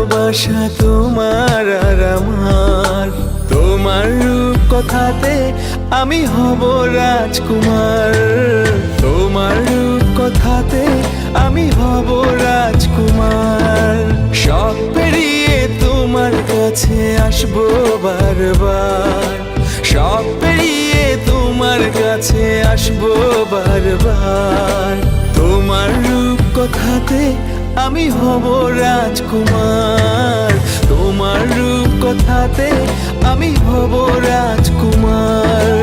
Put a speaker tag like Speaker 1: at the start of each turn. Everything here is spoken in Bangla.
Speaker 1: ভালোবাসা তোমার আর আমার। তোমার রূপ কথাতে আমি হব রাজকুমার, তোমার রূপ কথাতে আমি হব রাজকুমার। সব পেরিয়ে তোমার কাছে আসবো বারবার, সব পেরিয়ে তোমার কাছে আসবো বারবার। তোমার রূপ কথাতে আমি হব রাজকুমার, তোমার রূপ কথাতে আমি হব রাজকুমার।